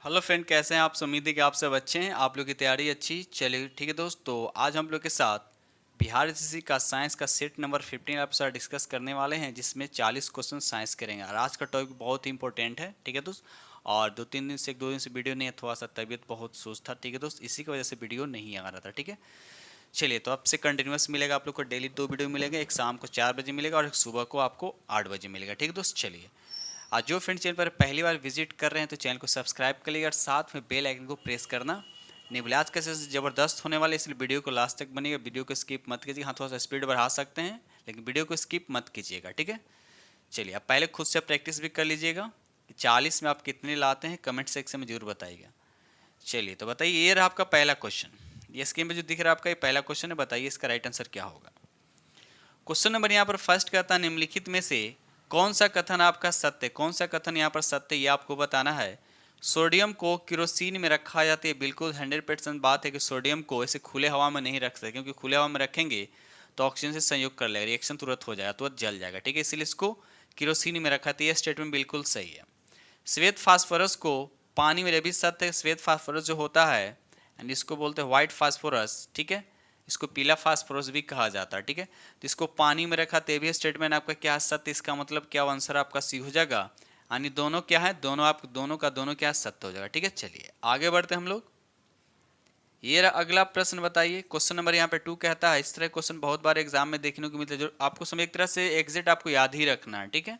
Hello friend, कैसे हैं आप। उम्मीद है कि आप सब अच्छे हैं, आप लोग की तैयारी अच्छी। चलिए ठीक है दोस्त, तो आज हम लोग के साथ बिहार एसएससी का साइंस का सेट नंबर 15 आप साथ डिस्कस करने वाले हैं, जिसमें 40 क्वेश्चन साइंस करेंगे। और आज का टॉपिक बहुत ही इंपॉर्टेंट है, ठीक है दोस्त। और दो दिन से वीडियो नहीं है, थोड़ा सा तबीयत बहुत सुस्त था, ठीक है दोस्त, इसी की वजह से वीडियो नहीं आ रहा था, ठीक है। चलिए, तो आपसे कंटिन्यूस मिलेगा, आप लोग को डेली 2 वीडियो मिलेगा। एक शाम को 4 बजे मिलेगा और एक सुबह को आपको 8 बजे मिलेगा, ठीक है दोस्त। चलिए, आज जो फ्रेंड चैनल पर पहली बार विजिट कर रहे हैं तो चैनल को सब्सक्राइब कर लीजिए और साथ में बेल आइकन को प्रेस करना नहीं भूलिए। आज का सेशन ज़बरदस्त होने वाला है, इसलिए वीडियो को लास्ट तक बनेगा। वीडियो को स्किप मत कीजिए। हाँ, थोड़ा सा स्पीड बढ़ा सकते हैं, लेकिन वीडियो को स्किप मत कीजिएगा, ठीक है। चलिए, आप पहले खुद से प्रैक्टिस भी कर लीजिएगा कि 40 में आप कितने लाते हैं, कमेंट सेक्शन में जरूर बताइएगा। चलिए, तो बताइए, ये रहा आपका पहला क्वेश्चन। ये स्क्रीन पे जो दिख रहा है आपका, ये पहला क्वेश्चन है। बताइए इसका राइट आंसर क्या होगा। क्वेश्चन नंबर यहाँ पर फर्स्ट कहता है, निम्नलिखित में से कौन सा कथन आपका सत्य, कौन सा कथन यहाँ पर सत्य, ये आपको बताना है। सोडियम को केरोसिन में रखा जाता है। बिल्कुल 100% बात है कि सोडियम को ऐसे खुले हवा में नहीं रख सकते, क्योंकि खुले हवा में रखेंगे तो ऑक्सीजन से संयोग कर लेगा, रिएक्शन तुरंत हो जाएगा, तुरंत जल जाएगा, ठीक है। इसलिए इसको केरोसिन में रखा था। यह स्टेटमेंट बिल्कुल सही है। श्वेत फास्फोरस को पानी में भी सत्य है। श्वेत फास्फोरस जो होता है, एंड इसको बोलते हैं व्हाइट फास्फोरस, ठीक है। इसको पीला फास्फोरस भी कहा जाता है, ठीक है। तो इसको पानी में रखा, तो भी स्टेटमेंट आपका क्या है, सत्य। इसका मतलब क्या, आंसर आपका सी हो जाएगा। यानी दोनों क्या है, दोनों आप दोनों का दोनों क्या सत्य हो जाएगा, ठीक है। चलिए आगे बढ़ते हैं हम लोग। ये रहा अगला प्रश्न। बताइए क्वेश्चन नंबर यहाँ पे 2 कहता है, इस तरह क्वेश्चन बहुत बार एग्जाम में देखने को मिलता है, जो आपको समय एक तरह से एग्जिट आपको याद ही रखना है, ठीक है।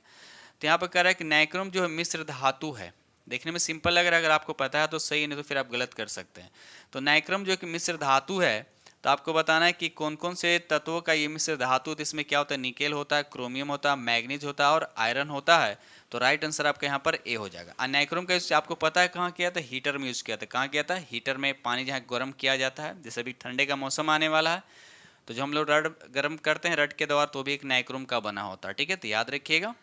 तो यहाँ पर कह रहा है कि नाइक्रोम जो है मिश्र धातु है। देखने में सिंपल लग रहा है, अगर आपको पता है तो सही, नहीं तो फिर आप गलत कर सकते हैं। तो नाइक्रोम जो कि मिश्र धातु है, तो आपको बताना है कि कौन कौन से तत्वों का ये मिश्र धातु। तो इसमें क्या होता है, निकेल होता है, क्रोमियम होता है, मैग्नीज होता है और आयरन होता है। तो राइट आंसर आपका यहाँ पर ए हो जाएगा। और नाइक्रोम का यूज आपको पता है कहाँ किया था, हीटर में यूज किया था। कहाँ किया था, हीटर में। पानी जहाँ गर्म किया जाता है, जैसे अभी ठंडे का मौसम आने वाला है, तो जो हम लोग रड गर्म करते हैं रड के द्वारा, तो भी एक नाइक्रोम का बना होता है, ठीक है। तो याद रखिएगा।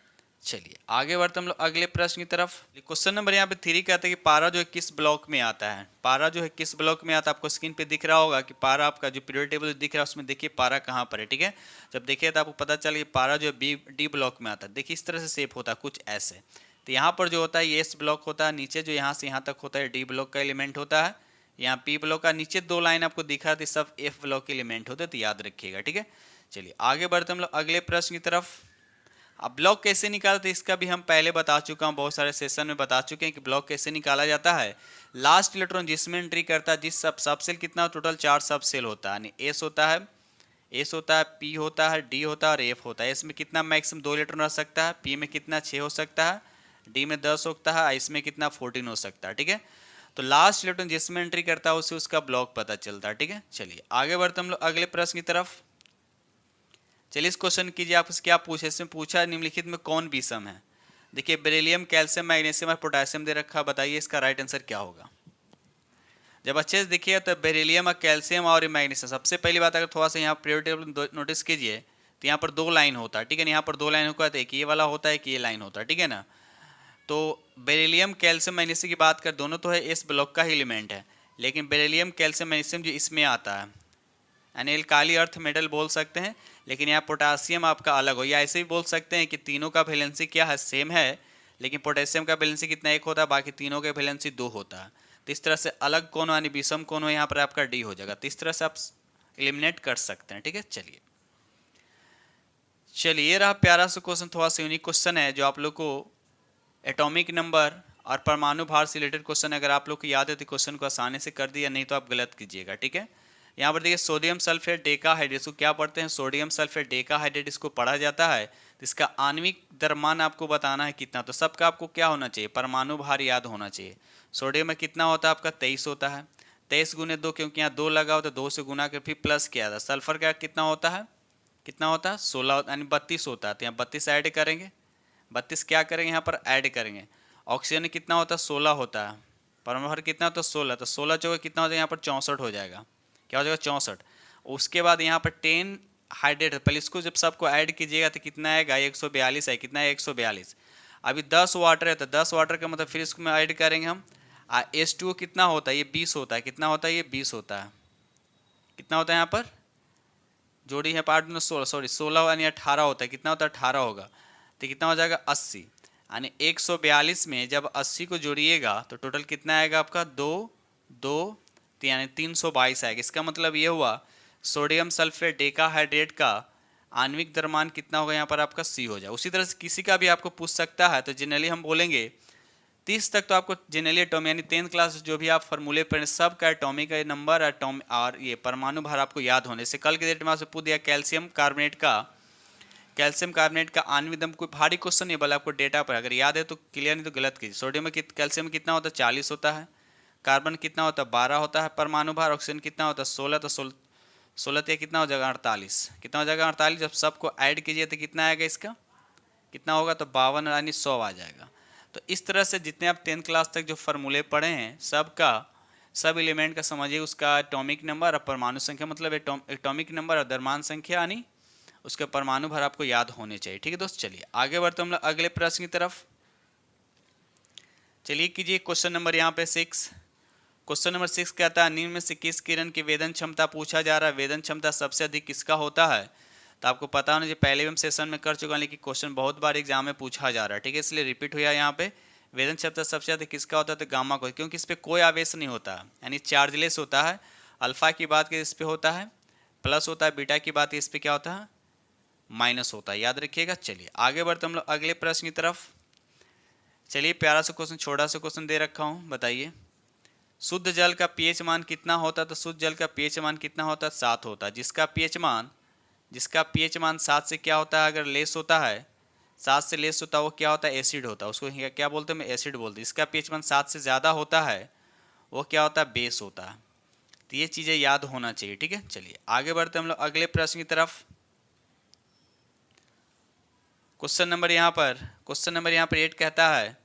चलिए आगे बढ़ते हम लोग अगले प्रश्न की तरफ। क्वेश्चन नंबर यहाँ पे 3 कहते हैं कि पारा जो है किस ब्लॉक में आता है। पारा जो है किस ब्लॉक में आता है, आपको स्क्रीन पे दिख रहा होगा कि पारा आपका जो पीरियड टेबल दिख रहा है उसमें देखिए पारा कहाँ पर है, ठीक है। जब देखिए तो आपको पता चल कि पारा जो है डी ब्लॉक में आता है। देखिए इस तरह से शेप होता है कुछ ऐसे। तो यहाँ पर जो होता है ये एस ब्लॉक होता है, नीचे जो यहाँ से यहाँ तक होता है डी ब्लॉक का एलिमेंट होता है। यहाँ पी ब्लॉक का नीचे 2 लाइन आपको दिखा थी, सब एफ ब्लॉक के एलिमेंट होते हैं, तो याद रखिएगा, ठीक है। चलिए आगे बढ़ते हम लोग अगले प्रश्न की तरफ। अब ब्लॉक कैसे निकालते हैं इसका भी हम पहले बता चुका हूँ, बहुत सारे सेशन में बता चुके हैं कि ब्लॉक कैसे निकाला जाता है। लास्ट इलेक्ट्रॉन जिसमें एंट्री करता है, जिस सब सेल कितना, टोटल 4 सब सेल होता है। यानी एस होता है, पी होता है, डी होता है और एफ होता है। एस में कितना मैक्सिमम 2 इलेक्ट्रॉन रह सकता है, पी में कितना 6 हो सकता है, डी में 10 होता है, इसमें कितना 14 हो सकता है, ठीक है। तो लास्ट इलेक्ट्रॉन जिसमें एंट्री करता है उससे उसका ब्लॉक पता चलता है, ठीक है। चलिए आगे बढ़ते हम लोग अगले प्रश्न की तरफ। चलिए इस क्वेश्चन कीजिए, आपसे क्या पूछे, इसमें पूछा निम्नलिखित में कौन विषम है। देखिए बेरिलियम, कैल्शियम, मैग्नीशियम और पोटेशियम दे रखा। बताइए इसका राइट आंसर क्या होगा। जब अच्छे से देखिए तो बेरिलियम और कैल्शियम और मैग्नीशियम, सबसे पहली बात अगर थोड़ा सा यहाँ पीरियड टेबल नोटिस कीजिए तो यहाँ पर 2 लाइन होता है, ठीक है। यहाँ पर 2 लाइन होगा, तो एक ये वाला होता है, एक ये लाइन होता है, ठीक है ना। तो बेरिलियम, कैल्शियम, मैग्नीशियम की बात कर, दोनों तो है इस ब्लॉक का ही एलिमेंट है, लेकिन बेरिलियम, कैल्शियम, मैग्नीशियम जो इसमें आता है, यानी एल्काली अर्थ मेटल बोल सकते हैं। लेकिन यहाँ पोटासियम आपका अलग हो, या ऐसे भी बोल सकते हैं कि तीनों का वैलेंसी क्या है, सेम है, लेकिन पोटेशियम का वैलेंसी कितना, 1 होता है, बाकी तीनों का वैलेंसी 2 होता है। तो इस तरह से अलग कौन, यानी विषम कौन हो, यहाँ पर आपका डी हो जाएगा। तो इस तरह से आप एलिमिनेट कर सकते हैं, ठीक है। चलिए ये रहा प्यारा सा क्वेश्चन, थोड़ा सा यूनिक क्वेश्चन है, जो आप लोग को एटॉमिक नंबर और परमाणु भार से रिलेटेड क्वेश्चन, अगर आप लोग को याद है तो क्वेश्चन को आसानी से कर दिया, नहीं तो आप गलत कीजिएगा, ठीक है। यहाँ पर देखिए सोडियम सल्फेट डेकाहाइड्रेट, इसको क्या पढ़ते हैं, सोडियम सल्फेट डेकाहाइड्रेट, इसको पढ़ा जाता है। तो इसका आणविक द्रव्यमान आपको बताना है कितना। तो सबका आपको क्या होना चाहिए, परमाणु भार याद होना चाहिए। सोडियम में कितना होता है आपका 23 होता है, 23 गुने 2, क्योंकि यहाँ 2 लगा हो तो 2 से गुना कर फिर प्लस किया था। सल्फर का कितना होता है, 16, यानी 32 होता है। तो यहाँ 32 ऐड करेंगे, 32 क्या करेंगे यहाँ पर ऐड करेंगे। ऑक्सीजन कितना होता है, 16 होता है। परमाणु भार कितना होता है, 16। तो 16 चौके कितना हो जाएगा, यहाँ पर 64 हो जाएगा। क्या हो जाएगा, 64। उसके बाद यहाँ पर 10 हाइड्रेट, पहले इसको जब सबको ऐड कीजिएगा तो कितना आएगा, 142 है। कितना है, 142। अभी 10 वाटर है, तो 10 वाटर का मतलब फिर इसको में ऐड करेंगे हम। H2O कितना होता है, ये 20 होता है। कितना होता है, ये 20 होता है। कितना होता है यहाँ पर, जोड़ी है पार्ट में 16, सॉरी 16 यानी 18 होता है। कितना होता है, 18 होगा। तो कितना हो जाएगा, 80। यानी 142 में जब 80 को जोड़िएगा तो टोटल कितना आएगा आपका, 2 2 यानी 322 आएगा। इसका मतलब ये हुआ सोडियम सल्फेट डेकाहाइड्रेट का आणविक द्रव्यमान कितना होगा, यहाँ पर आपका C हो जाए। उसी तरह से किसी का भी आपको पूछ सकता है, तो जनरली हम बोलेंगे 30 तक तो आपको जनरली एटॉमिक यानी 10th क्लास जो भी आप फॉर्मूले पढ़े सब का एटॉमिक का नंबर और ये परमाणु भार आपको याद होने से। कल के डेट में आपसे पूछ दिया कैल्शियम कार्बोनेट का आणविक दम, कोई भारी क्वेश्चन नहीं, बोला आपको डेटा पर अगर याद है तो क्लियर, नहीं तो गलत कीजिए। सोडियम में कैल्शियम में कितना होता है, 40 होता है। कार्बन कितना होता है, 12 होता है परमाणु भार। ऑक्सीजन कितना होता है, 16। तो 16 तो कितना हो जाएगा, 48। कितना हो जाएगा, 48। जब सबको ऐड कीजिए तो कितना आएगा, इसका कितना होगा, तो 52 यानी 100 आ जाएगा। तो इस तरह से जितने आप 10th क्लास तक जो फॉर्मूले पढ़े हैं सब एलिमेंट का समझिए, उसका एटॉमिक नंबर और परमाणु संख्या, मतलब एटॉमिक नंबर और द्रव्यमान संख्या यानी उसके परमाणु भर आपको याद होने चाहिए। ठीक है दोस्त, चलिए आगे बढ़ते हम लोग अगले प्रश्न की तरफ। चलिए कीजिए क्वेश्चन नंबर यहाँ पे 6। क्वेश्चन नंबर 6 कहता है निम्न में से किस किरण की वेदन क्षमता पूछा जा रहा है, वेदन क्षमता सबसे अधिक किसका होता है। तो आपको पता होना चाहिए, पहले भी हम सेशन में कर चुका हूं, लेकिन क्वेश्चन बहुत बार एग्जाम में पूछा जा रहा है। ठीक है, इसलिए रिपीट हुआ यहाँ पे। वेदन क्षमता सबसे अधिक किसका होता है, तो गामा को, क्योंकि इस पर कोई आवेश नहीं होता है, यानी चार्जलेस होता है। अल्फा की बात करें इस पर होता है प्लस होता है, बीटा की बात इस पर क्या होता है, माइनस होता है, याद रखिएगा। चलिए आगे बढ़ते हम लोग अगले प्रश्न की तरफ। चलिए प्यारा सा क्वेश्चन, छोटा सा क्वेश्चन दे रखा हूँ, बताइए शुद्ध जल का पीएच मान कितना होता है। तो शुद्ध जल का पीएच मान कितना होता है, 7 होता है। जिसका पीएच मान 7 से क्या होता है, अगर लेस होता है, 7 से लेस होता है वो क्या होता है, एसिड होता है। उसको क्या बोलते हैं, एसिड बोलते हैं। इसका पीएच मान 7 से ज़्यादा होता है वो क्या होता है, बेस होता है। तो ये चीज़ें याद होना चाहिए। ठीक है, चलिए आगे बढ़ते हम लोग अगले प्रश्न की तरफ। क्वेश्चन नंबर यहाँ पर 8 कहता है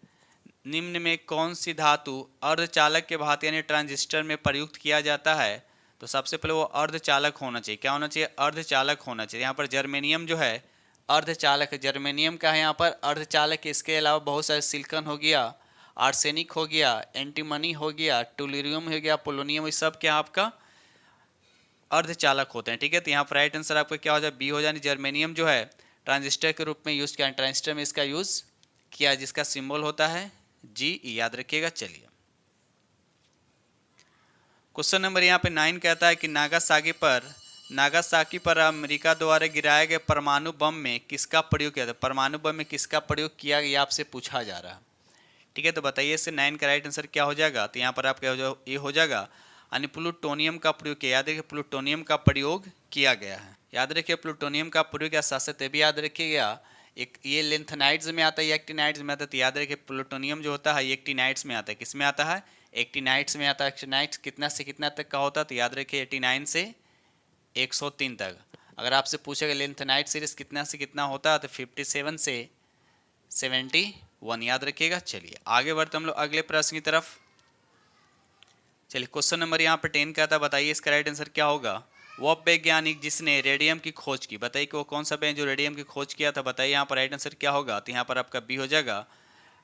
निम्न में कौन सी धातु अर्धचालक के भांति यानी ट्रांजिस्टर में प्रयुक्त किया जाता है। तो सबसे पहले वो अर्धचालक होना चाहिए। क्या होना चाहिए, अर्धचालक होना चाहिए। यहाँ पर जर्मेनियम जो है अर्धचालक है, जर्मेनियम का है यहाँ पर अर्धचालक। इसके अलावा बहुत सारे सिलिकॉन हो गया, आर्सेनिक हो गया, एंटीमनी हो गया, टूलिरियम हो गया, पोलोनियम, ये सब क्या आपका अर्धचालक होते हैं। ठीक है, तो यहाँ पर राइट आंसर आपका क्या हो जाए, बी हो जाए। जर्मेनियम जो है ट्रांजिस्टर के रूप में यूज किया, ट्रांजिस्टर में इसका यूज किया, जिसका सिंबल होता है जी, याद रखिएगा। चलिए क्वेश्चन नंबर यहाँ पे 9 कहता है कि नागासाकी पर अमेरिका द्वारा गिराए गए परमाणु बम में किसका प्रयोग किया था। परमाणु बम में किसका प्रयोग किया गया आपसे पूछा जा रहा है। ठीक है, तो बताइए इससे 9 का राइट आंसर क्या हो जाएगा। तो यहाँ पर आप क्या ये हो जाएगा, यानी प्लूटोनियम का प्रयोग किया। याद रखिए प्लूटोनियम का प्रयोग किया गया है, याद रखिए प्लूटोनियम का प्रयोग किया। साथ साथ भी याद रखिएगा एक ये लेंथेनाइड्स में आता है, ये एक्टिनाइड्स में आता है। तो याद रखिए प्लूटोनियम जो होता है ये एक्टिनाइड्स में आता है। किस में आता है, एक्टिनाइड्स में आता है। एक्टिनाइड्स कितना से कितना तक का होता है, तो याद रखिए 89 से 103 तक। अगर आपसे पूछेगा लेंथेनाइड सीरीज कितना से कितना होता है, तो 57 से 71, याद रखिएगा। चलिए आगे बढ़ते हम लोग अगले प्रश्न की तरफ। चलिए क्वेश्चन नंबर यहाँ पर 10 का था, बताइए इसका राइट आंसर क्या होगा। वह वैज्ञानिक जिसने रेडियम की खोज की, बताइए कि वो कौन सा वैज्ञानिक जो रेडियम की खोज किया था। बताइए यहाँ पर राइट आंसर क्या होगा। तो यहाँ पर आपका बी हो जाएगा,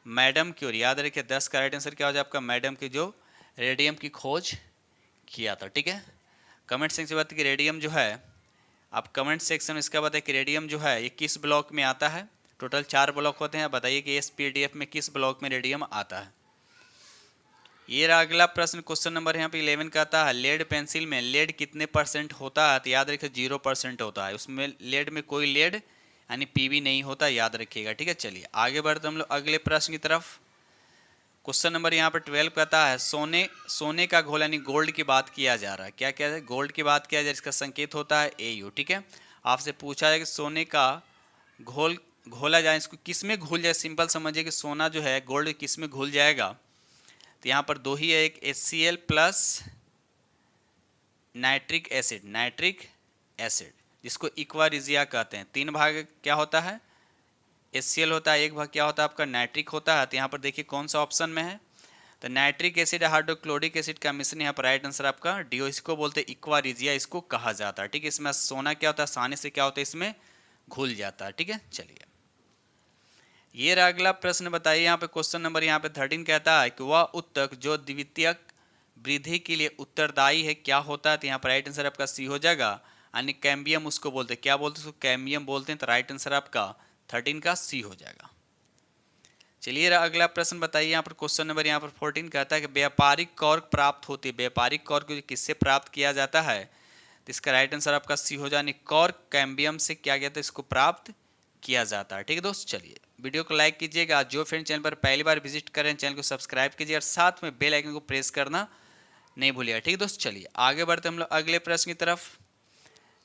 मैडम क्यूरी। याद रखिए 10 का राइट आंसर क्या हो जाए आपका, मैडम की जो रेडियम की खोज किया था। ठीक है, कमेंट सेक्शन में बताइए कि रेडियम जो है, आप कमेंट सेक्शन में इसका बताइए कि रेडियम जो है ये किस ब्लॉक में आता है। टोटल 4 ब्लॉक होते हैं, बताइए कि इस PDF में किस ब्लॉक में रेडियम आता है। ये रहा अगला प्रश्न, क्वेश्चन नंबर यहाँ पे 11 का आता है लेड पेंसिल में लेड कितने % होता है। तो याद रखिए 0% होता है, उसमें लेड में कोई लेड यानी PB नहीं होता, याद रखिएगा। ठीक है, चलिए आगे बढ़ते हम लोग अगले प्रश्न की तरफ। क्वेश्चन नंबर यहाँ पर 12 कहता है सोने का घोल यानी गोल्ड की बात किया जा रहा है। क्या क्या है, गोल्ड की बात किया जा रहा है, इसका संकेत होता है AU। ठीक है, आपसे पूछा है कि सोने का घोल घोला जाए, इसको किस में घुल जाए। सिंपल समझिए कि सोना जो है गोल्ड किस में घुल जाएगा। तो यहाँ पर 2 ही है, एक HCl प्लस नाइट्रिक एसिड जिसको इक्वारिजिया कहते हैं। 3 भाग क्या होता है, HCl होता है, 1 भाग क्या होता है आपका नाइट्रिक होता है। तो यहाँ पर देखिए कौन सा ऑप्शन में है, तो नाइट्रिक एसिड हाइड्रोक्लोरिक एसिड का मिश्रण। यहाँ पर राइट आंसर आपका डी, इसको बोलते हैं इक्वारिजिया, इसको कहा जाता है। ठीक है, इसमें सोना क्या होता है, आसानी से क्या होता है इसमें घुल जाता है। ठीक है, चलिए ये रहा अगला प्रश्न, बताइए यहाँ पे क्वेश्चन नंबर यहाँ पे 13 कहता है कि वह उत्तक जो द्वितीयक वृद्धि के लिए उत्तरदायी है क्या होता है। तो यहाँ पर राइट आंसर आपका सी हो जाएगा, यानी कैम्बियम उसको बोलते हैं। क्या बोलते हैं उसको, कैम्बियम बोलते हैं। तो राइट आंसर आपका 13 का सी हो जाएगा। चलिए अगला प्रश्न बताइए। यहाँ पर क्वेश्चन नंबर यहाँ पर 14 कहता है कि व्यापारिक कॉर्क प्राप्त होती है। व्यापारिक कॉर्क किससे प्राप्त किया जाता है? तो इसका राइट आंसर आपका सी हो जाए, कॉर्क कैम्बियम से क्या कहते हैं इसको प्राप्त किया जाता है। ठीक है दोस्त, चलिए वीडियो को लाइक कीजिएगा। जो फ्रेंड चैनल पर पहली बार विजिट करें चैनल को सब्सक्राइब कीजिए और साथ में बेल आइकन को प्रेस करना नहीं भूलिएगा। ठीक है दोस्त, चलिए आगे बढ़ते हम लोग अगले प्रश्न की तरफ।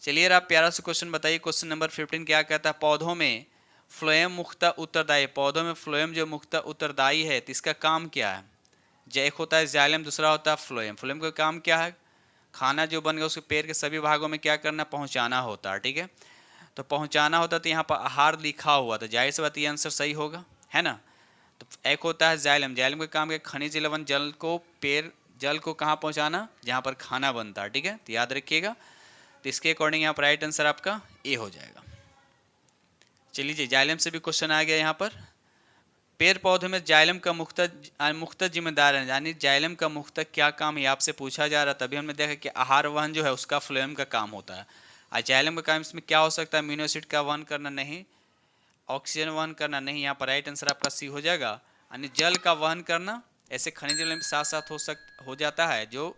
चलिए आप प्यारा सा क्वेश्चन बताइए। क्वेश्चन नंबर 15 क्या कहता है? पौधों में फ्लोएम मुख्यतः उत्तरदायी। पौधों में फ्लोएम जो मुख्यतः उत्तरदायी है तो इसका काम क्या है? एक होता है जाइलम, दूसरा होता है फ्लोएम। फ्लोएम का काम क्या है? खाना जो बन गया उसके पेड़ के सभी भागों में क्या करना? पहुंचाना होता है। ठीक है, तो पहुंचाना होता है तो यहाँ पर आहार लिखा हुआ, तो जाहिर सी बात ये आंसर सही होगा, है ना। तो एक होता है जाइलम। जाइलम का काम है खनिज लवण जल को, पेड़ जल को कहाँ पहुंचाना? जहाँ पर खाना बनता है। ठीक है, तो याद रखिएगा। तो इसके अकॉर्डिंग यहाँ पर राइट आंसर आपका ए हो जाएगा। चलिए जाइलम से भी क्वेश्चन आ गया यहाँ पर। पेड़ पौधे में जाइलम का मुख्य जिम्मेदार है, यानी जाइलम का मुख्य क्या काम है आपसे पूछा जा रहा। तभी हमने देखा कि आहार वहन जो है उसका फ्लोएम का काम होता है। और जाइलम का काम इसमें क्या हो सकता है? अमीनो एसिड का वहन करना नहीं, ऑक्सीजन वहन करना नहीं। यहाँ पर राइट आंसर आपका सी हो जाएगा। यानी जल का वहन करना, ऐसे खनिज लवण साथ साथ हो जाता है, जो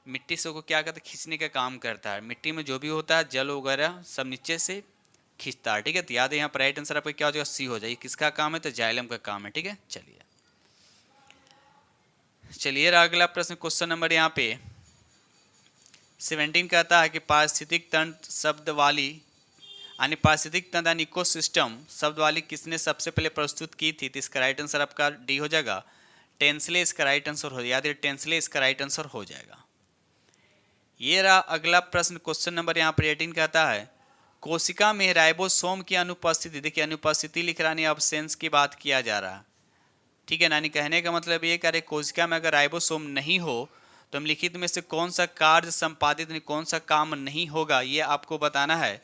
मिट्टी से को क्या करता है? खींचने का काम करता है। मिट्टी में जो भी होता है जल वगैरह सब नीचे से खींचता है। ठीक है, तो याद है यहाँ पर राइट आंसर आपका क्या हो जाएगा? सी हो जाएगा। किसका काम है? तो जाइलम का काम है। ठीक है, चलिए अगला प्रश्न क्वेश्चन नंबर यहाँ पे 17 कहता है कि पारिस्थितिक तंत्र शब्द वाली, यानी पारिस्थितिक तंत्र यानी इकोसिस्टम शब्द वाली किसने सबसे पहले प्रस्तुत की थी? तो इसका राइट आंसर आपका डी हो जाएगा, टेंसले इसका राइट आंसर हो। याद है टेंसले इसका राइट आंसर हो जाएगा। ये रहा अगला प्रश्न क्वेश्चन नंबर यहाँ पर 18 कहता है कोशिका में राइबोसोम की अनुपस्थिति। देखिए अनुपस्थिति लिख रहा नहीं, अब्सेंस की बात किया जा रहा है। ठीक है, नानी कहने का मतलब ये कह रहे कोशिका में अगर राइबोसोम नहीं हो तो हम लिखित में से कौन सा कार्य संपादित नहीं, कौन सा काम नहीं होगा, ये आपको बताना है।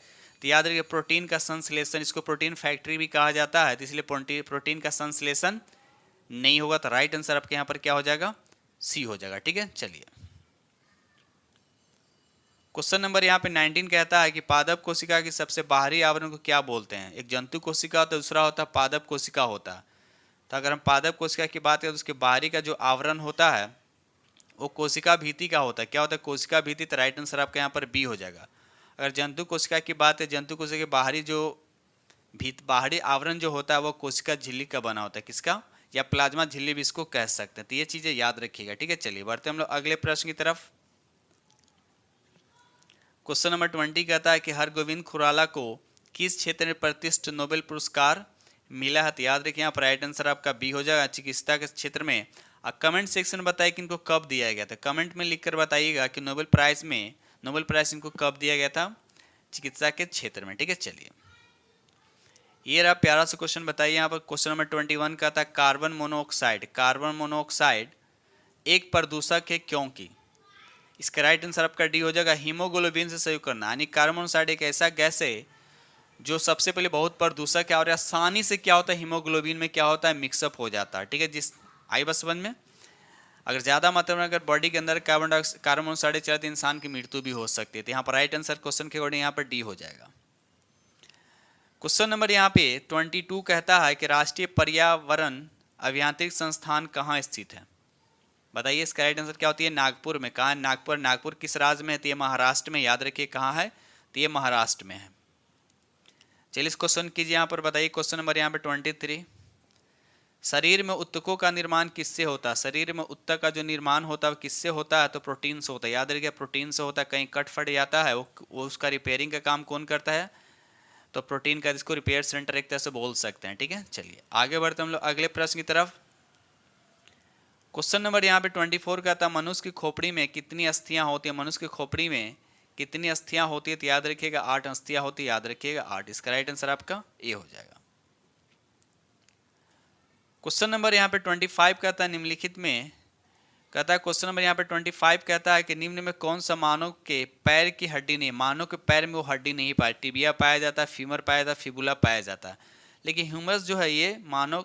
तो याद रखिए प्रोटीन का संश्लेषण, इसको प्रोटीन फैक्ट्री भी कहा जाता है, तो इसलिए प्रोटीन का संश्लेषण नहीं होगा। तो राइट आंसर आपके यहाँ पर क्या हो जाएगा? सी हो जाएगा। ठीक है, चलिए क्वेश्चन नंबर यहाँ पे 19 कहता है कि पादप कोशिका की सबसे बाहरी आवरण को क्या बोलते हैं? एक जंतु कोशिका होता है, दूसरा होता है पादप कोशिका होता है। तो अगर हम पादप कोशिका की बात करें तो उसके बाहरी का जो आवरण होता है वो कोशिका भीति का होता है। क्या होता है? कोशिका भीति। तो राइट आंसर आपका यहाँ पर बी हो जाएगा। अगर जंतु कोशिका की बात है, जंतु कोशिका के बाहरी जो बाहरी आवरण जो होता है वो कोशिका झिल्ली का बना होता है। किसका? या प्लाज्मा झिल्ली भी इसको कह सकते हैं। तो ये चीज़ें याद रखिएगा। ठीक है, चलिए बढ़ते हम लोग अगले प्रश्न की तरफ। क्वेश्चन नंबर 20 कहता है कि हरगोविंद खुराला को किस क्षेत्र में प्रतिष्ठित नोबेल पुरस्कार मिला है? तो याद रखिए यहाँ पर राइट आंसर आपका बी हो जाएगा, चिकित्सा के क्षेत्र में। कमेंट सेक्शन में बताइए कि इनको कब दिया गया था। कमेंट में लिखकर बताइएगा कि नोबेल प्राइज इनको कब दिया गया था? चिकित्सा के क्षेत्र में। ठीक है, चलिए ये रहा प्यारा सा क्वेश्चन बताइए। यहाँ पर क्वेश्चन नंबर 21 का था कार्बन मोनोऑक्साइड एक प्रदूषक है क्योंकि। इसका राइट आंसर आपका डी हो जाएगा, हीमोग्लोबिन से संयुक्त करना। यानी कार्बन मोनोऑक्साइड एक ऐसा गैस है जो सबसे पहले बहुत प्रदूषक है और आसानी से क्या होता है हीमोग्लोबिन में क्या होता है? मिक्सअप हो जाता है। ठीक है, जिस आई बस वन में अगर ज़्यादा मात्रा में अगर बॉडी के अंदर कार्बन मोनोऑक्साइड चले तो इंसान की मृत्यु भी हो सकती है। तो यहाँ पर राइट आंसर क्वेश्चन के अकॉर्डिंग यहाँ पर डी हो जाएगा। क्वेश्चन नंबर यहाँ पे 22 कहता है कि राष्ट्रीय पर्यावरण अभियांत्रिक संस्थान कहाँ स्थित है? बताइए इसका राइट आंसर क्या होती है? नागपुर में। कहाँ? नागपुर किस राज्य में है? तो ये महाराष्ट्र में। याद रखिए कहाँ है? तो ये महाराष्ट्र में है। चलिए इस क्वेश्चन कीजिए यहाँ पर बताइए। क्वेश्चन नंबर यहाँ पे 23, शरीर में ऊतकों का निर्माण किससे होता है? शरीर में ऊतक का जो निर्माण होता है किससे होता है? तो प्रोटीन से होता है। याद रखिए प्रोटीन से होता है। कहीं कट फट जाता है वो उसका रिपेयरिंग का काम कौन करता है? तो प्रोटीन का, जिसको रिपेयर सेंटर एक तरह से बोल सकते हैं। ठीक है, चलिए आगे बढ़ते हम लोग अगले प्रश्न की तरफ। क्वेश्चन नंबर यहाँ पे 24 का था मनुष्य की खोपड़ी में कितनी अस्थियां होती है? मनुष्य की खोपड़ी में कितनी अस्थियां होती है? तो याद रखिएगा 8 अस्थियां होती है। याद रखिएगा 8। इसका राइट आंसर आपका ए हो जाएगा। क्वेश्चन नंबर यहाँ पे 25 कहता है निम्नलिखित में कहता है क्वेश्चन नंबर यहाँ पे 25 कहता है कि निम्न में कौन सा मानव के पैर की हड्डी नहीं? मानव के पैर में वो हड्डी नहीं पाया। टिबिया पाया जाता है, फीमर पाया जाता है, फिबुला पाया जाता है, लेकिन ह्यूमरस जो है ये मानव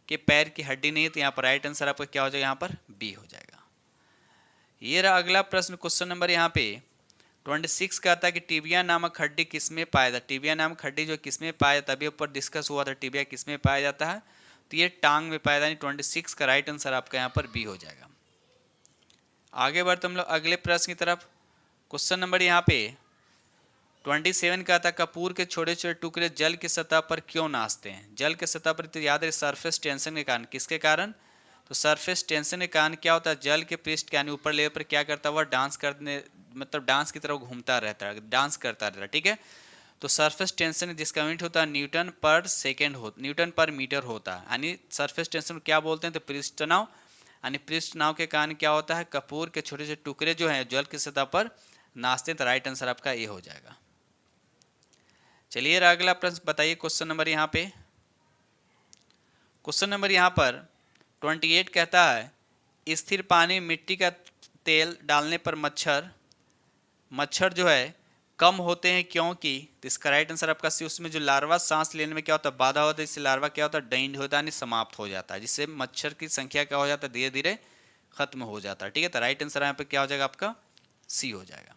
के पैर की हड्डी नहीं है। तो यहाँ पर राइट आंसर आपका क्या हो जाएगा? यहाँ पर बी हो जाएगा। ये रहा अगला प्रश्न क्वेश्चन नंबर यहाँ पे 26 कहता है कि टिबिया नामक हड्डी किसमें पाया जाता है? टिबिया नामक हड्डी जो किसमें पाया जाता है? अभी ऊपर डिस्कस हुआ था टिबिया किसमें पाया जाता है। तो ये टांग में पाया, यानी 26 का राइट आंसर आपका यहाँ पर बी हो जाएगा। आगे बढ़ते हम लोग अगले प्रश्न की तरफ। क्वेश्चन नंबर यहाँ पे 27 का था, कपूर के छोटे छोटे टुकड़े जल की सतह पर क्यों नाचते हैं? जल की सतह पर, तो याद है सरफेस टेंशन के कारण। किसके कारण? तो सरफेस टेंशन के कारण क्या होता है, जल के पृष्ठ के यानी ऊपर लेवल पर क्या करता है, वह डांस करने, मतलब डांस की तरह घूमता रहता है, डांस करता रहता है, ठीक है। तो सरफेस टेंशन जिसका यूनिट होता है न्यूटन पर सेकेंड हो, न्यूटन पर मीटर होता है, यानी सरफेस टेंशन क्या बोलते हैं, तो पृष्ठ तनाव। यानी पृष्ठ तनाव के कारण क्या होता है, कपूर के छोटे छोटे टुकड़े जो हैं जल की सतह पर नाचते हैं। तो राइट आंसर आपका ए हो जाएगा। चलिए अगला प्रश्न बताइए। क्वेश्चन नंबर यहाँ पे, क्वेश्चन नंबर यहाँ पर 28 कहता है, स्थिर पानी में मिट्टी का तेल डालने पर मच्छर जो है कम होते हैं, क्योंकि? तो इसका राइट आंसर आपका सी। उसमें जो लार्वा सांस लेने में क्या होता है, बाधा होता है, इससे लार्वा क्या होता है, डाइंड होता है, यानी समाप्त हो जाता है, जिससे मच्छर की संख्या क्या हो जाता है, धीरे धीरे खत्म हो जाता है, ठीक है। तो राइट आंसर यहाँ पे क्या हो जाएगा आपका, सी हो जाएगा।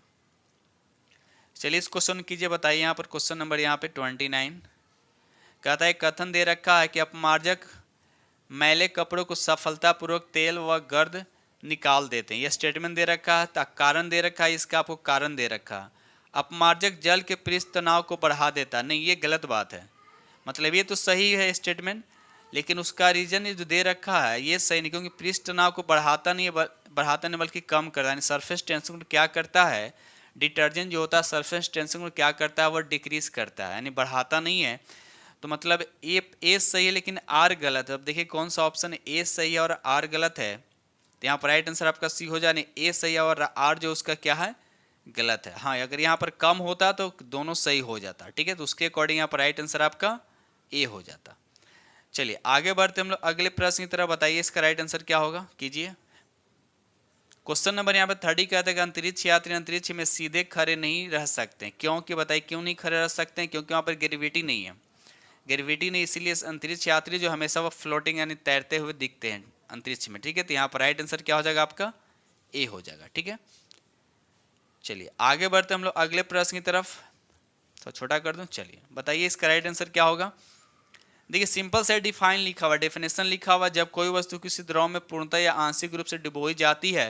चलिए इस क्वेश्चन कीजिए, बताइए यहाँ पर। क्वेश्चन नंबर यहाँ पे 29 कहता है, कथन दे रखा है कि अपमार्जक मैले कपड़ों को सफलतापूर्वक तेल व गर्द निकाल देते हैं। यह स्टेटमेंट दे रखा है, कारण दे रखा है, इसका आपको कारण दे रखा है। अपमार्जक जल के पृष्ठ तनाव को बढ़ा देता, नहीं ये गलत बात है। मतलब ये तो सही है स्टेटमेंट, लेकिन उसका रीजन ये जो दे रखा है ये सही नहीं, क्योंकि पृष्ठ तनाव को बढ़ाता नहीं है, बढ़ाता नहीं बल्कि कम करता है। सरफेस टेंशन को क्या करता है, डिटर्जेंट जो होता है सरफेस टेंशन को क्या करता है, वह डिक्रीज करता है, यानी बढ़ाता नहीं है। तो मतलब ए सही है लेकिन आर गलत है। अब देखिए कौन सा ऑप्शन है, ए सही है और आर गलत है। तो यहाँ पर राइट आंसर आपका सी हो जाए, ए सही है और आर जो उसका क्या है, गलत है। हाँ, अगर यहाँ पर कम होता तो दोनों सही हो जाता, ठीक है। तो उसके अकॉर्डिंग यहाँ पर राइट आंसर आपका ए हो जाता। चलिए आगे बढ़ते हम लोग अगले प्रश्न की तरफ। बताइए इसका राइट आंसर क्या होगा, कीजिए। क्वेश्चन नंबर यहाँ पे 30 कहते हैं कि अंतरिक्ष यात्री अंतरिक्ष में सीधे खड़े नहीं रह सकते, क्योंकि बताइए क्यों नहीं खड़े रह सकते हैं? क्योंकि वहाँ पर ग्रेविटी नहीं है, ग्रेविटी नहीं, इसीलिए अंतरिक्ष यात्री जो हमेशा वो फ्लोटिंग यानी तैरते हुए दिखते हैं अंतरिक्ष में, ठीक है। तो यहाँ पर राइट आंसर क्या हो जाएगा आपका, ए हो जाएगा, ठीक है। चलिए आगे बढ़ते हम लोग अगले प्रश्न की तरफ। तो छोटा कर दूं, चलिए बताइए इसका राइट आंसर क्या होगा। देखिए सिंपल से डिफाइन लिखा हुआ, डेफिनेशन लिखा हुआ, जब कोई वस्तु किसी द्रव में पूर्णतः या आंशिक रूप से डुबोई जाती है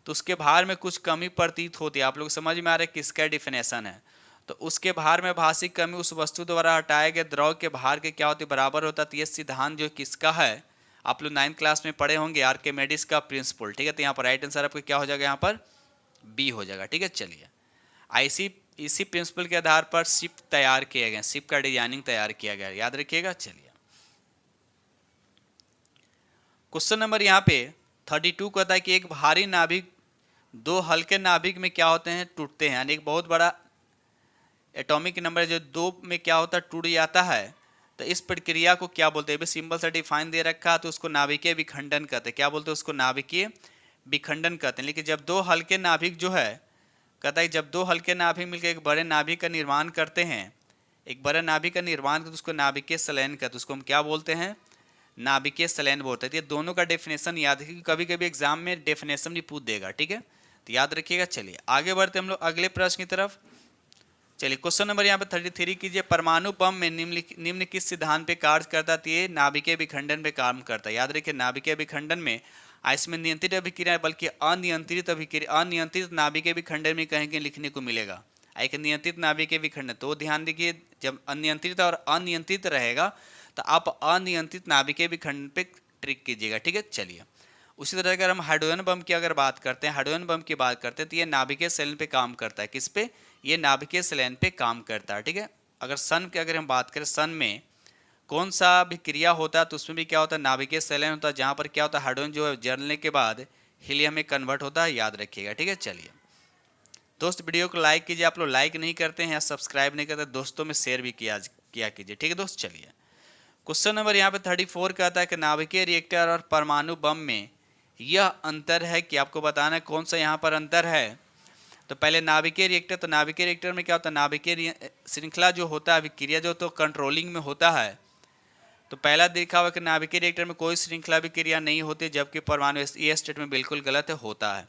तो उसके भार में कुछ कमी प्रतीत होती है। आप लोग समझ में आ रहा है किसका डेफिनेशन है? तो उसके भार में भाषिक कमी उस वस्तु द्वारा हटाए गए द्रव के भार के क्या होती है, बराबर होता है। तो ये सिद्धांत जो किसका है, आप लोग 9th क्लास में पढ़े होंगे, आर्किमिडीज का प्रिंसिपल, ठीक है। तो यहाँ पर राइट आंसर आपका क्या हो जाएगा, यहाँ पर बी हो जाएगा, ठीक है। चलिए इसी प्रिंसिपल के आधार पर शिप तैयार किए गए, शिप का डिजाइनिंग तैयार किया गया, याद रखिएगा। चलिए क्वेश्चन नंबर यहाँ पे 32 कहता है कि एक भारी नाभिक दो हल्के नाभिक में क्या होते हैं, टूटते हैं, यानी एक बहुत बड़ा एटॉमिक नंबर जो दो में क्या होता है, टूट जाता है। तो इस प्रक्रिया को क्या बोलते हैं, सिंबल से डिफाइन दे रखा है, तो उसको नाभिकीय विखंडन कहते हैं। क्या बोलते हैं उसको, नाभिकीय विखंडन कहते हैं। लेकिन जब दो हल्के नाभिक जो है, कहता है जब दो हल्के नाभिक मिलकर एक बड़े नाभिक का निर्माण करते हैं, एक बड़े नाभिक का निर्माण करते, उसको नाभिकीय संलयन कहते हैं। उसको हम क्या बोलते हैं, नाभिकीय संलयन बोलते हैं। ये दोनों का डेफिनेशन याद रखिए, कभी कभी एग्जाम में डेफिनेशन भी पूछ देगा, ठीक है, तो याद रखिएगा। चलिए आगे बढ़ते हम लोग अगले प्रश्न की तरफ। चलिए क्वेश्चन नंबर यहाँ पे 33 कीजिए, परमाणु बम में निम्न किस सिद्धांत पे कार्य करता है? ये नाभिकीय विखंडन पे काम करता है। याद रखिए नाभिकीय विखंडन में इसमें नियंत्रित अभिक्रिया बल्कि अनियंत्रित अभिक्रिया, अनियंत्रित नाभिकीय विखंडन में कहीं लिखने को मिलेगा। एक नियंत्रित नाभिकीय विखंडन, तो ध्यान दीजिए जब अनियंत्रित और अनियंत्रित रहेगा तो आप अनियंत्रित नाभिकीय विखंडन पे ट्रिक कीजिएगा, ठीक है। चलिए उसी तरह अगर हम हाइड्रोजन बम की अगर बात करते हैं, हाइड्रोजन बम की बात करते हैं, तो ये नाभिकीय संलयन पे काम करता है। किस पे, ये नाभिकीय संलयन पे काम करता है, ठीक है। अगर सन की अगर हम बात करें, सन में कौन सा भी क्रिया होता है तो उसमें भी क्या होता है, नाभिकीय संलयन होता है, जहाँ पर क्या होता है, हाइड्रोजन जो है जलने के बाद हीलियम में कन्वर्ट होता है, याद रखिएगा, ठीक है। चलिए दोस्त वीडियो को लाइक कीजिए, आप लोग लाइक नहीं करते हैं या सब्सक्राइब नहीं करते, दोस्तों में शेयर भी किया कीजिए, ठीक है दोस्त। चलिए क्वेश्चन नंबर यहाँ पे 34 कहता है कि नाभिकीय रिएक्टर और परमाणु बम में यह अंतर है कि आपको बताना है कौन सा यहाँ पर अंतर है। तो पहले नाभिकीय रिएक्टर, तो नाभिकीय रिएक्टर में क्या होता है, नाभिकीय श्रृंखला जो होता है अभिक्रिया जो तो कंट्रोलिंग में होता है। तो पहला देखा हुआ कि नाभिकीय रिएक्टर में कोई श्रृंखला अभिक्रिया नहीं होती, जबकि परमाणु, ये स्टेटमेंट बिल्कुल गलत है, होता है।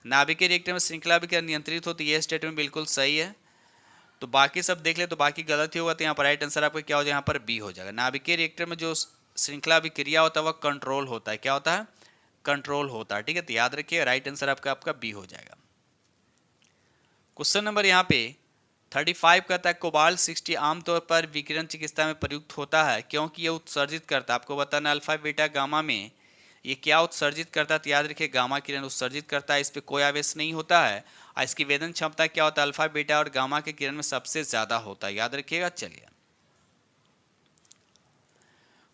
नाभिकीय रिएक्टर में श्रृंखला अभिक्रिया नियंत्रित होती है, ये स्टेटमेंट बिल्कुल सही है। तो बाकी सब देख ले तो बाकी गलत ही होगा, तो यहाँ पर राइट आंसर आपका क्या हो जाएगा, यहाँ पर बी हो जाएगा। नाभिकीय रिएक्टर में जो श्रृंखला अभिक्रिया होता है वह कंट्रोल होता है। क्या होता है? कंट्रोल होता है। ठीक है, तो याद रखिए राइट आंसर आपका बी हो जाएगा। क्वेश्चन नंबर यहाँ पे 35 कहता है कोबाल्ट 60 आमतौर पर विकिरण चिकित्सा में प्रयुक्त होता है क्योंकि यह उत्सर्जित करता है। आपको बताना अल्फा बीटा गामा में ये क्या उत्सर्जित करता है, तो याद रखिए गामा किरण उत्सर्जित करता है। इस पे कोई आवेश नहीं होता है और इसकी वेदन क्षमता क्या होता है, अल्फा बीटा और गामा के किरण में सबसे ज्यादा होता है। याद रखिएगा। चलिए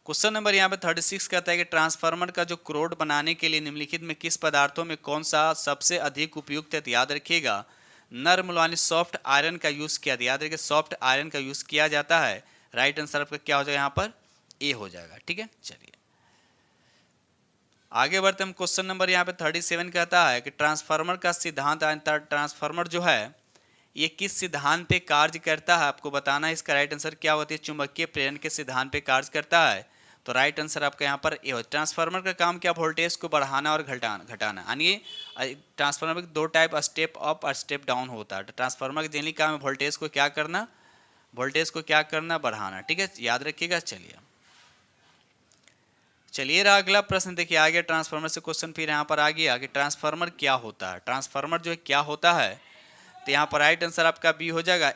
क्वेश्चन नंबर यहाँ पे 36 कहता है कि ट्रांसफार्मर का जो क्रोड बनाने के लिए निम्नलिखित में किस पदार्थों में कौन सा सबसे अधिक उपयुक्त है, तो याद रखिएगा नर्म यानी सॉफ्ट आयरन का यूज किया। याद रखिए सॉफ्ट आयरन का यूज किया जाता है। राइट आंसर आपका क्या हो जाएगा यहाँ पर? ए हो जाएगा। ठीक है, चलिए आगे बढ़ते हम। क्वेश्चन नंबर यहाँ पे 37 कहता है कि ट्रांसफार्मर का सिद्धांत, ट्रांसफार्मर जो है ये किस सिद्धांत पे कार्य करता है, आपको बताना है। इसका राइट आंसर क्या होती है? चुंबकीय प्रेरण के सिद्धांत पे कार्य करता है। तो राइट आंसर आपका यहाँ पर ए हो। ट्रांसफार्मर का काम क्या? वोल्टेज को बढ़ाना और घटाना। यानी ट्रांसफार्मर के दो टाइप, स्टेप अप और स्टेप डाउन होता है। ट्रांसफार्मर का जनरली काम है वोल्टेज को क्या करना, बढ़ाना। ठीक है, याद रखिएगा। चलिए रहा अगला प्रश्न। देखिए आ गया ट्रांसफार्मर से क्वेश्चन, फिर यहाँ पर आ गया कि ट्रांसफार्मर क्या होता है। ट्रांसफार्मर जो है क्या होता है, तो यहाँ पर राइट आंसर आपका बी हो जाएगा।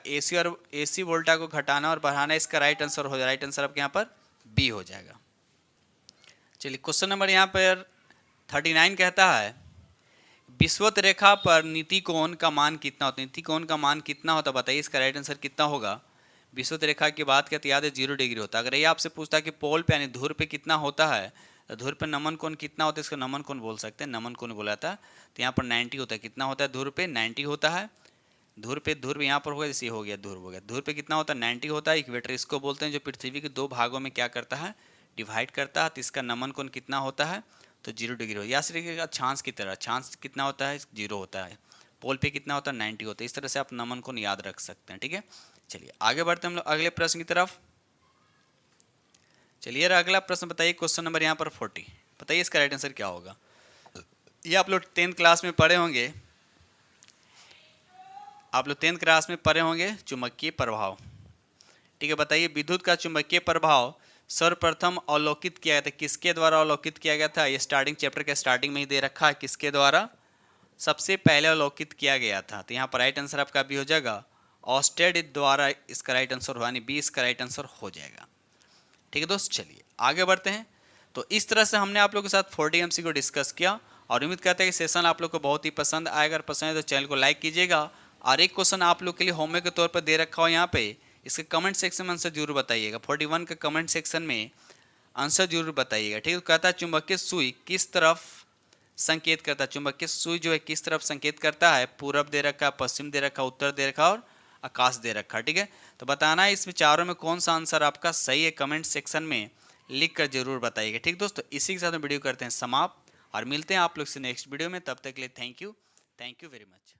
एसी वोल्टा को घटाना और बढ़ाना इसका राइट आंसर हो जाएगा। राइट आंसर आपके यहाँ पर बी हो जाएगा। चलिए क्वेश्चन नंबर यहाँ पर 39 कहता है विषुवत रेखा पर नीति कोण का मान कितना होता है। नीति कोण का मान कितना होता है बताइए, इसका राइट आंसर कितना होगा। विषुवत रेखा की बात करते याद है 0 डिग्री होता है। अगर ये आपसे पूछता है कि पोल पे यानी धुर पे कितना होता है, तो धुर पे नमन कोण कितना होता है, इसको नमन कोण बोल सकते हैं, नमन कोण बोला था। तो यहाँ पर 90 होता है। कितना होता है धुर पे? 90 होता है। धुर यहाँ पर होगा, जैसे हो गया धुर हो गया। धुर पे कितना होता है? 90 होता है। इक्वेटर इसको बोलते हैं जो पृथ्वी के दो भागों में क्या करता है, डिवाइड करता है। तो इसका नमन कोण कितना होता है, तो 0 डिग्री हो। या सिर्फ छांस की तरह, छांस कितना होता है? 0 होता है। पोल पे कितना होता है? 90 होता है। इस तरह से आप नमन कोण याद रख सकते हैं। ठीक है, चलिए आगे बढ़ते हैं हम लोग अगले प्रश्न की तरफ। चलिए अगला प्रश्न बताइए क्वेश्चन नंबर यहाँ पर 40। बताइए इसका राइट आंसर क्या होगा। ये आप लोग 10th क्लास में पढ़े होंगे, चुंबकीय प्रभाव। ठीक है, बताइए विद्युत का चुंबकीय प्रभाव सर्वप्रथम अवलोकित किया गया था। किसके द्वारा अवलोकित किया गया था? ये स्टार्टिंग चैप्टर के स्टार्टिंग में ही दे रखा है। किसके द्वारा सबसे पहले अवलोकित किया गया था, तो यहाँ पर राइट आंसर आपका बी हो जाएगा। ऑस्टेड द्वारा इसका राइट आंसर हो, यानी बी इसका राइट आंसर हो जाएगा। ठीक है दोस्त, चलिए आगे बढ़ते हैं। तो इस तरह से हमने आप लोगों के साथ 40 MC को डिस्कस किया और उम्मीद करते हैं कि सेशन आप लोग को बहुत ही पसंद आएगा। अगर पसंद है तो चैनल को लाइक कीजिएगा। और एक क्वेश्चन आप लोग के लिए होमवर्क के तौर पर दे रखा हो यहाँ पे, इसके कमेंट सेक्शन में आंसर जरूर बताइएगा। 41 का कमेंट सेक्शन में आंसर जरूर बताइएगा। ठीक है, कहता है चुंबकीय सुई किस तरफ संकेत करता है। चुंबकीय सुई जो है किस तरफ संकेत करता है? पूरब दे रखा, पश्चिम दे रखा, उत्तर दे रखा और आकाश दे रखा। ठीक है, तो बताना है इसमें चारों में कौन सा आंसर आपका सही है, कमेंट सेक्शन में लिख कर जरूर बताइएगा। ठीक दोस्तों, इसी के साथ वीडियो करते हैं समाप्त और मिलते हैं आप लोग से नेक्स्ट वीडियो में। तब तक के लिए थैंक यू वेरी मच।